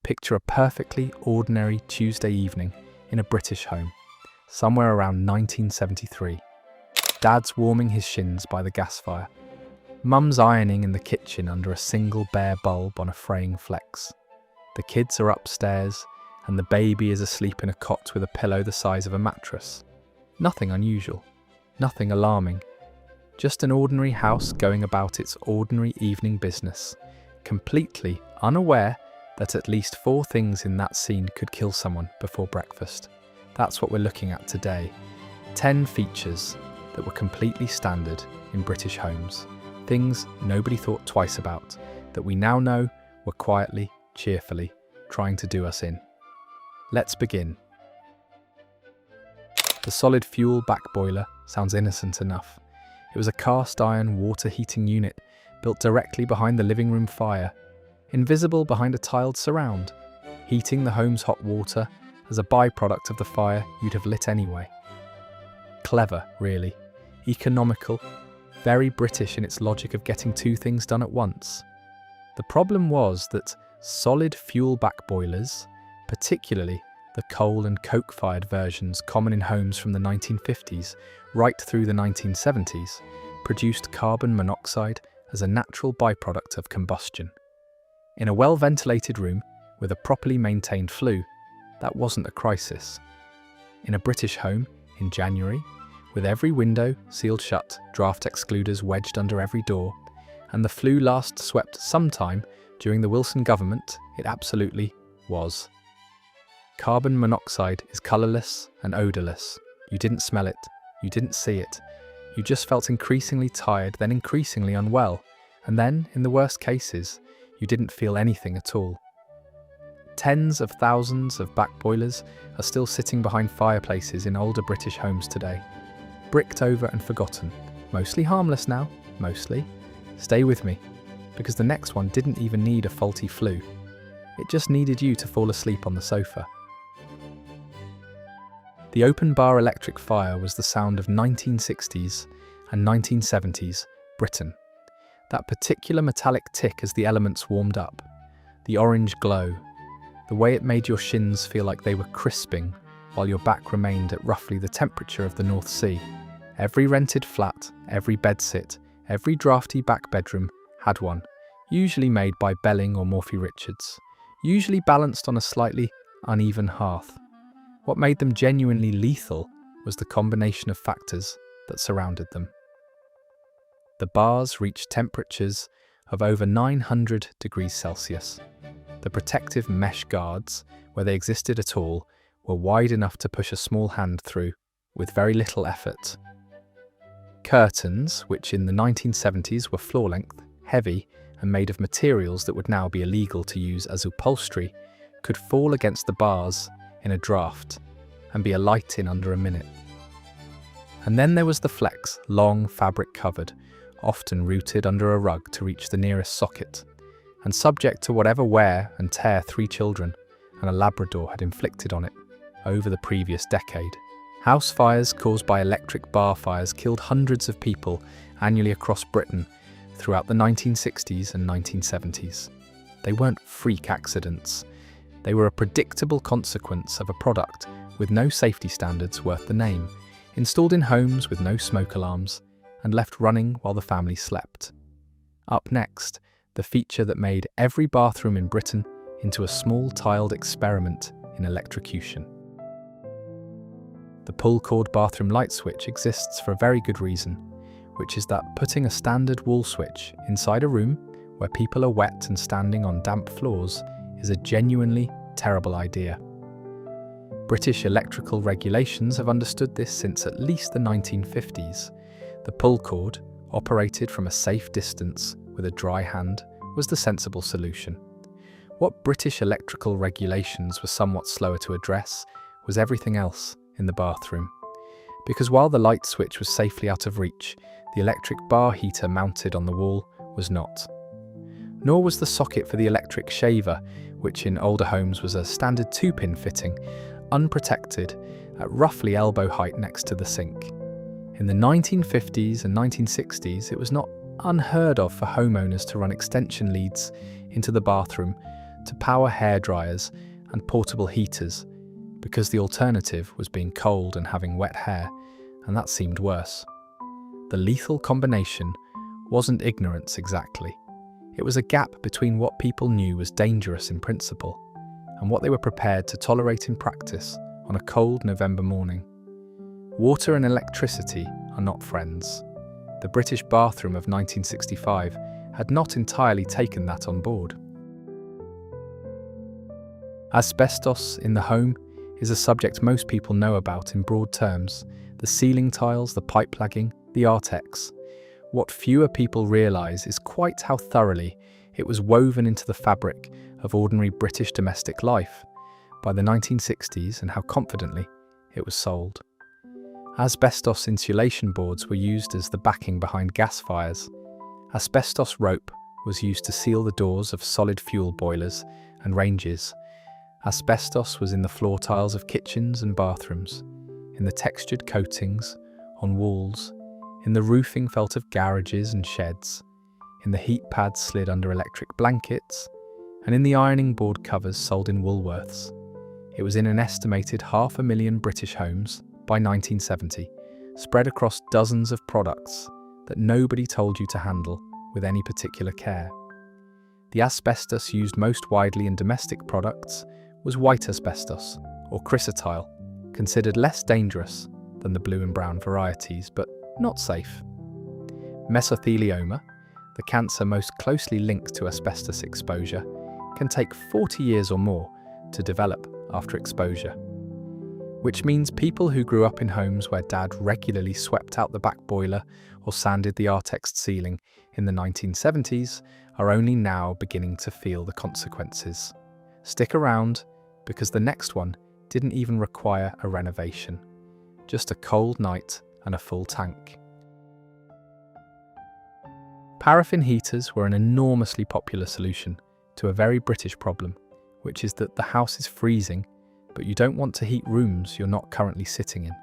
Picture a perfectly ordinary Tuesday evening in a British home, somewhere around 1973. Dad's warming his shins by the gas fire. Mum's ironing in the kitchen under a single bare bulb on a fraying flex. The kids are upstairs, and the baby is asleep in a cot with a pillow the size of a mattress. Nothing unusual, nothing alarming. Just an ordinary house going about its ordinary evening business, completely unaware that at least 4 things in that scene could kill someone before breakfast. That's what we're looking at today. 10 features that were completely standard in British homes. Things nobody thought twice about, that we now know were quietly, cheerfully trying to do us in. Let's begin. The solid fuel back boiler sounds innocent enough. It was a cast iron water heating unit built directly behind the living room fire, invisible behind a tiled surround, heating the home's hot water as a byproduct of the fire you'd have lit anyway. Clever, really. Economical, very British in its logic of getting 2 things done at once. The problem was that solid fuel back boilers, particularly the coal and coke-fired versions common in homes from the 1950s right through the 1970s, produced carbon monoxide as a natural byproduct of combustion. In a well-ventilated room with a properly maintained flue, that wasn't a crisis. In a British home in January, with every window sealed shut, draft excluders wedged under every door, and the flue last swept sometime during the Wilson government, it absolutely was. Carbon monoxide is colourless and odourless. You didn't smell it, you didn't see it. You just felt increasingly tired, then increasingly unwell, and then, in the worst cases, you didn't feel anything at all. Tens of thousands of back boilers are still sitting behind fireplaces in older British homes today. Bricked over and forgotten. Mostly harmless now, mostly. Stay with me, because the next one didn't even need a faulty flue. It just needed you to fall asleep on the sofa. The open bar electric fire was the sound of 1960s and 1970s Britain. That particular metallic tick as the elements warmed up, the orange glow, the way it made your shins feel like they were crisping while your back remained at roughly the temperature of the North Sea. Every rented flat, every bedsit, every drafty back bedroom had one, usually made by Belling or Morphy Richards, usually balanced on a slightly uneven hearth. What made them genuinely lethal was the combination of factors that surrounded them. The bars reached temperatures of over 900 degrees Celsius. The protective mesh guards, where they existed at all, were wide enough to push a small hand through with very little effort. Curtains, which in the 1970s were floor-length, heavy, and made of materials that would now be illegal to use as upholstery, could fall against the bars in a draft and be alight in under a minute. And then there was the flex, long fabric covered, often rooted under a rug to reach the nearest socket, and subject to whatever wear and tear 3 children and a Labrador had inflicted on it over the previous decade. House fires caused by electric bar fires killed hundreds of people annually across Britain throughout the 1960s and 1970s. They weren't freak accidents. They were a predictable consequence of a product with no safety standards worth the name, installed in homes with no smoke alarms, and left running while the family slept. Up next, the feature that made every bathroom in Britain into a small tiled experiment in electrocution. The pull-cord bathroom light switch exists for a very good reason, which is that putting a standard wall switch inside a room where people are wet and standing on damp floors is a genuinely terrible idea. British electrical regulations have understood this since at least the 1950s. The pull cord, operated from a safe distance with a dry hand, was the sensible solution. What British electrical regulations were somewhat slower to address was everything else in the bathroom. Because while the light switch was safely out of reach, the electric bar heater mounted on the wall was not. Nor was the socket for the electric shaver, which in older homes was a standard 2-pin fitting, unprotected at roughly elbow height next to the sink. In the 1950s and 1960s, it was not unheard of for homeowners to run extension leads into the bathroom to power hairdryers and portable heaters, because the alternative was being cold and having wet hair, and that seemed worse. The lethal combination wasn't ignorance exactly. It was a gap between what people knew was dangerous in principle and what they were prepared to tolerate in practice on a cold November morning. Water and electricity are not friends. The British bathroom of 1965 had not entirely taken that on board. Asbestos in the home is a subject most people know about in broad terms: the ceiling tiles, the pipe lagging, the artex. What fewer people realise is quite how thoroughly it was woven into the fabric of ordinary British domestic life by the 1960s, and how confidently it was sold. Asbestos insulation boards were used as the backing behind gas fires. Asbestos rope was used to seal the doors of solid fuel boilers and ranges. Asbestos was in the floor tiles of kitchens and bathrooms, in the textured coatings on walls, in the roofing felt of garages and sheds, in the heat pads slid under electric blankets, and in the ironing board covers sold in Woolworths. It was in an estimated 500,000 British homes by 1970, spread across dozens of products that nobody told you to handle with any particular care. The asbestos used most widely in domestic products was white asbestos, or chrysotile, considered less dangerous than the blue and brown varieties, but not safe. Mesothelioma, the cancer most closely linked to asbestos exposure, can take 40 years or more to develop after exposure, which means people who grew up in homes where dad regularly swept out the back boiler or sanded the artexed ceiling in the 1970s are only now beginning to feel the consequences. Stick around, because the next one didn't even require a renovation, just a cold night and a full tank. Paraffin heaters were an enormously popular solution to a very British problem, which is that the house is freezing, but you don't want to heat rooms you're not currently sitting in.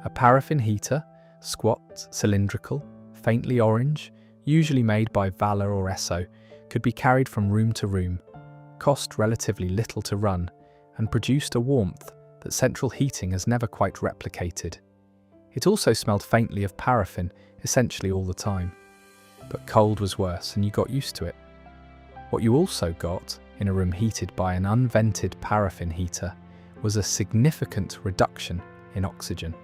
A paraffin heater, squat, cylindrical, faintly orange, usually made by Valor or Esso, could be carried from room to room, cost relatively little to run, and produced a warmth that central heating has never quite replicated. It also smelled faintly of paraffin essentially all the time. But cold was worse, and you got used to it. What you also got in a room heated by an unvented paraffin heater was a significant reduction in oxygen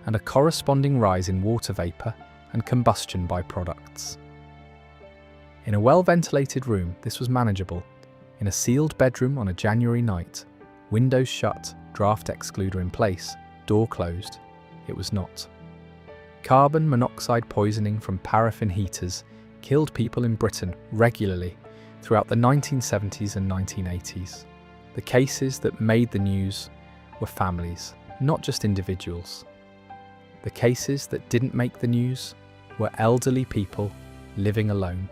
and a corresponding rise in water vapour and combustion byproducts. In a well-ventilated room, this was manageable. In a sealed bedroom on a January night, windows shut, draft excluder in place, door closed, it was not. Carbon monoxide poisoning from paraffin heaters killed people in Britain regularly throughout the 1970s and 1980s. The cases that made the news were families, not just individuals. The cases that didn't make the news were elderly people living alone,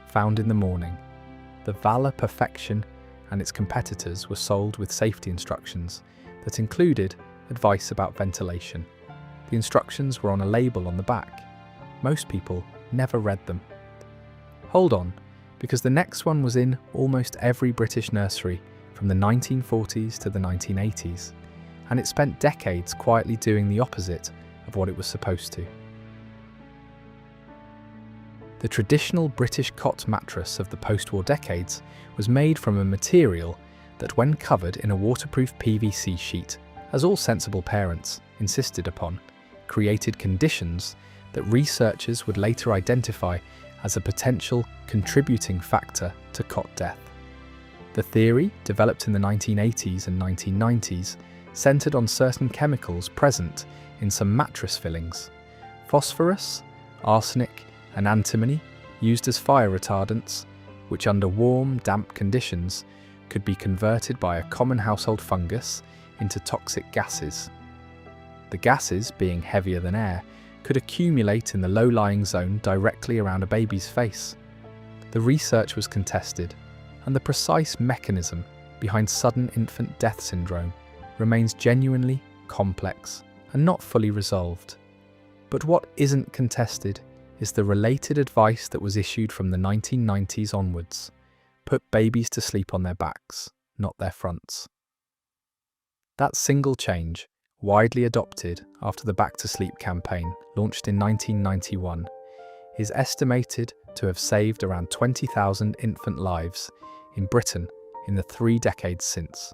found in the morning. The Valor Perfection and its competitors were sold with safety instructions that included advice about ventilation. The instructions were on a label on the back. Most people never read them. Hold on, because the next one was in almost every British nursery from the 1940s to the 1980s, and it spent decades quietly doing the opposite of what it was supposed to. The traditional British cot mattress of the post-war decades was made from a material that, when covered in a waterproof PVC sheet, as all sensible parents insisted upon, created conditions that researchers would later identify as a potential contributing factor to cot death. The theory, developed in the 1980s and 1990s, centered on certain chemicals present in some mattress fillings: phosphorus, arsenic, and antimony, used as fire retardants, which under warm, damp conditions could be converted by a common household fungus into toxic gases. The gases, being heavier than air, could accumulate in the low-lying zone directly around a baby's face. The research was contested, and the precise mechanism behind sudden infant death syndrome remains genuinely complex and not fully resolved. But what isn't contested is the related advice that was issued from the 1990s onwards. put babies to sleep on their backs, not their fronts. That single change, widely adopted after the Back to Sleep campaign launched in 1991, is estimated to have saved around 20,000 infant lives in Britain in the 3 decades since,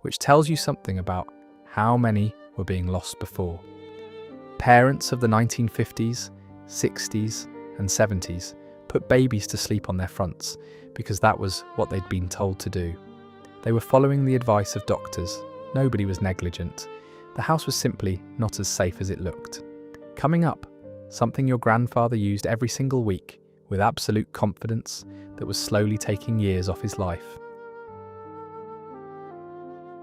which tells you something about how many were being lost before. Parents of the 1950s, 60s, and 70s put babies to sleep on their fronts because that was what they'd been told to do. They were following the advice of doctors. Nobody was negligent. The house was simply not as safe as it looked. Coming up, something your grandfather used every single week with absolute confidence that was slowly taking years off his life.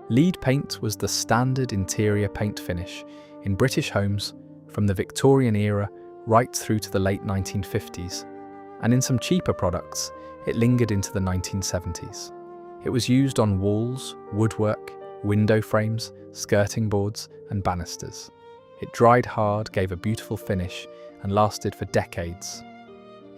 Lead paint was the standard interior paint finish in British homes from the Victorian era right through to the late 1950s, and in some cheaper products, it lingered into the 1970s. It was used on walls, woodwork, window frames, skirting boards, and banisters. It dried hard, gave a beautiful finish, and lasted for decades.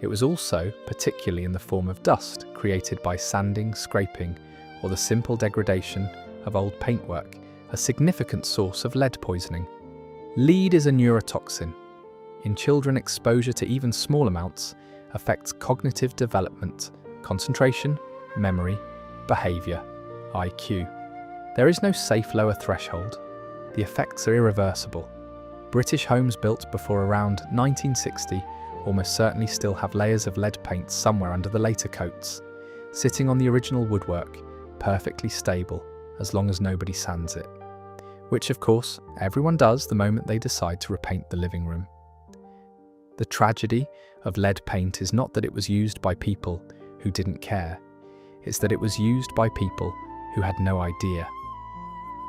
It was also, particularly in the form of dust created by sanding, scraping, or the simple degradation of old paintwork, a significant source of lead poisoning. Lead is a neurotoxin. In children, exposure to even small amounts affects cognitive development, concentration, memory, behaviour, IQ. There is no safe lower threshold. The effects are irreversible. British homes built before around 1960 almost certainly still have layers of lead paint somewhere under the later coats, sitting on the original woodwork, perfectly stable as long as nobody sands it. Which, of course, everyone does the moment they decide to repaint the living room. The tragedy of lead paint is not that it was used by people who didn't care, it's that it was used by people who had no idea.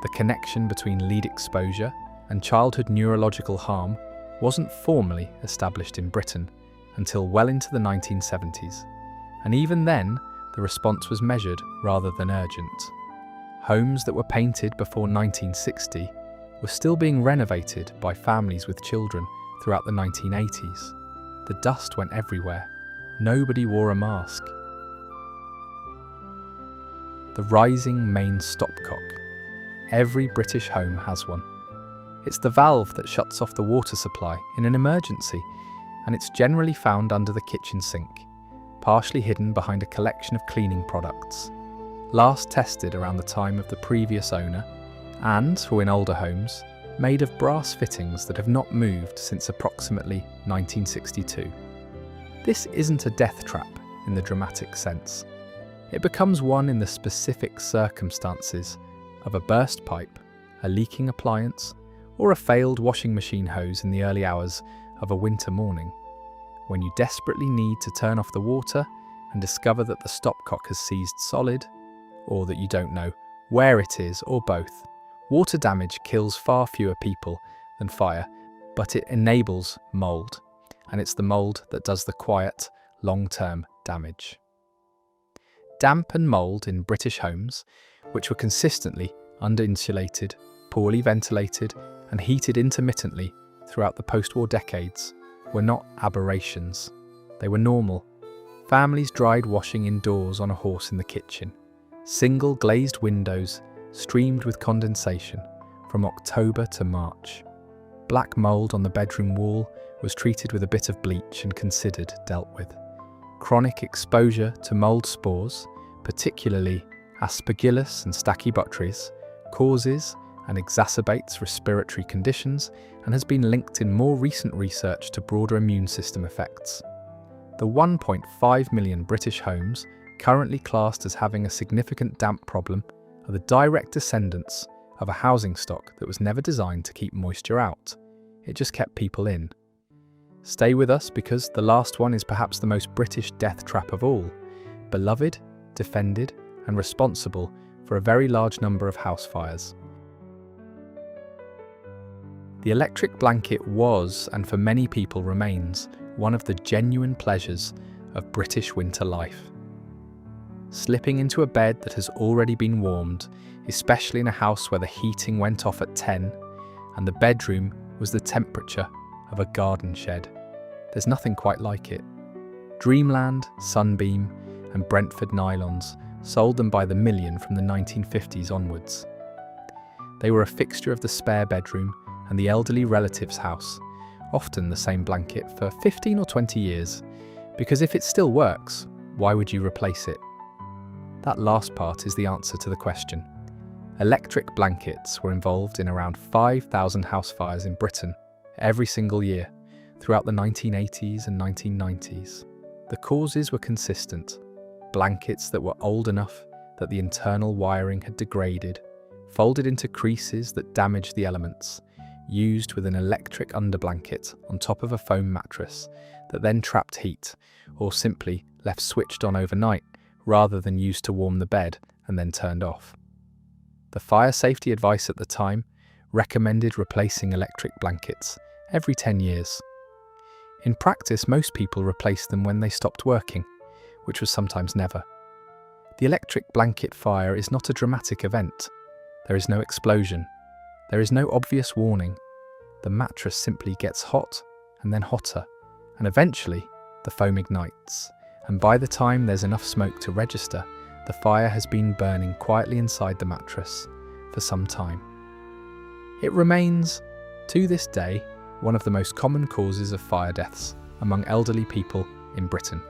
The connection between lead exposure and childhood neurological harm wasn't formally established in Britain until well into the 1970s, and even then the response was measured rather than urgent. Homes that were painted before 1960 were still being renovated by families with children throughout the 1980s. The dust went everywhere. Nobody wore a mask. The rising main stopcock. Every British home has one. It's the valve that shuts off the water supply in an emergency, and it's generally found under the kitchen sink, partially hidden behind a collection of cleaning products. Last tested around the time of the previous owner, and, or in older homes, made of brass fittings that have not moved since approximately 1962. This isn't a death trap in the dramatic sense. It becomes one in the specific circumstances of a burst pipe, a leaking appliance, or a failed washing machine hose in the early hours of a winter morning, when you desperately need to turn off the water and discover that the stopcock has seized solid, or that you don't know where it is, or both. Water damage kills far fewer people than fire, but it enables mould, and it's the mould that does the quiet, long-term damage. Damp and mould in British homes, which were consistently under-insulated, poorly ventilated, and heated intermittently throughout the post-war decades, were not aberrations. They were normal. Families dried washing indoors on a horse in the kitchen. Single glazed windows streamed with condensation from October to March. Black mould on the bedroom wall was treated with a bit of bleach and considered dealt with. Chronic exposure to mould spores, particularly Aspergillus and Stachybotrys, causes and exacerbates respiratory conditions and has been linked in more recent research to broader immune system effects. The 1.5 million British homes currently classed as having a significant damp problem are the direct descendants of a housing stock that was never designed to keep moisture out. It just kept people in. Stay with us because the last one is perhaps the most British death trap of all, beloved, defended, and responsible for a very large number of house fires. The electric blanket was, and for many people remains, one of the genuine pleasures of British winter life. Slipping into a bed that has already been warmed, especially in a house where the heating went off at 10, and the bedroom was the temperature of a garden shed. There's nothing quite like it. Dreamland, sunbeam, and Brentford nylons, sold them by the million from the 1950s onwards. They were a fixture of the spare bedroom and the elderly relative's house, often the same blanket for 15 or 20 years, because if it still works, why would you replace it? That last part is the answer to the question. Electric blankets were involved in around 5,000 house fires in Britain every single year throughout the 1980s and 1990s. The causes were consistent. Blankets that were old enough that the internal wiring had degraded, folded into creases that damaged the elements, used with an electric underblanket on top of a foam mattress that then trapped heat, or simply left switched on overnight rather than used to warm the bed and then turned off. The fire safety advice at the time recommended replacing electric blankets every 10 years. In practice, most people replaced them when they stopped working, which was sometimes never. The electric blanket fire is not a dramatic event. There is no explosion. There is no obvious warning. The mattress simply gets hot and then hotter, and eventually the foam ignites. And by the time there's enough smoke to register, the fire has been burning quietly inside the mattress for some time. It remains, to this day, one of the most common causes of fire deaths among elderly people in Britain.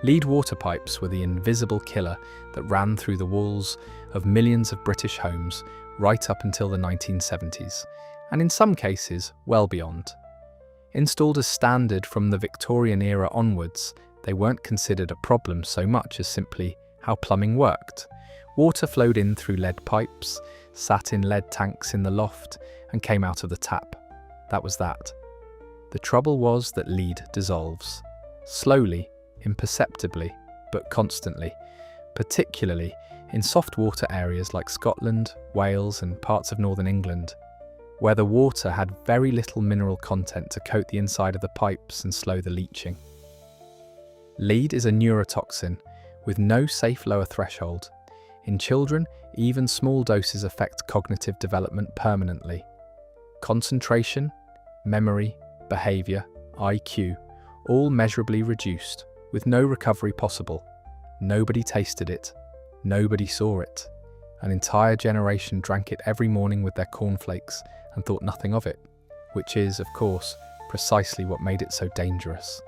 Lead water pipes were the invisible killer that ran through the walls of millions of British homes right up until the 1970s, and in some cases, well beyond. Installed as standard from the Victorian era onwards, they weren't considered a problem so much as simply how plumbing worked. Water flowed in through lead pipes, sat in lead tanks in the loft, and came out of the tap. That was that. The trouble was that lead dissolves. Slowly, imperceptibly, but constantly, particularly in soft water areas like Scotland, Wales, and parts of northern England, where the water had very little mineral content to coat the inside of the pipes and slow the leaching. Lead is a neurotoxin with no safe lower threshold. In children, even small doses affect cognitive development permanently. Concentration, memory, behaviour, IQ, all measurably reduced, with no recovery possible. Nobody tasted it. Nobody saw it. An entire generation drank it every morning with their cornflakes and thought nothing of it, which is, of course, precisely what made it so dangerous.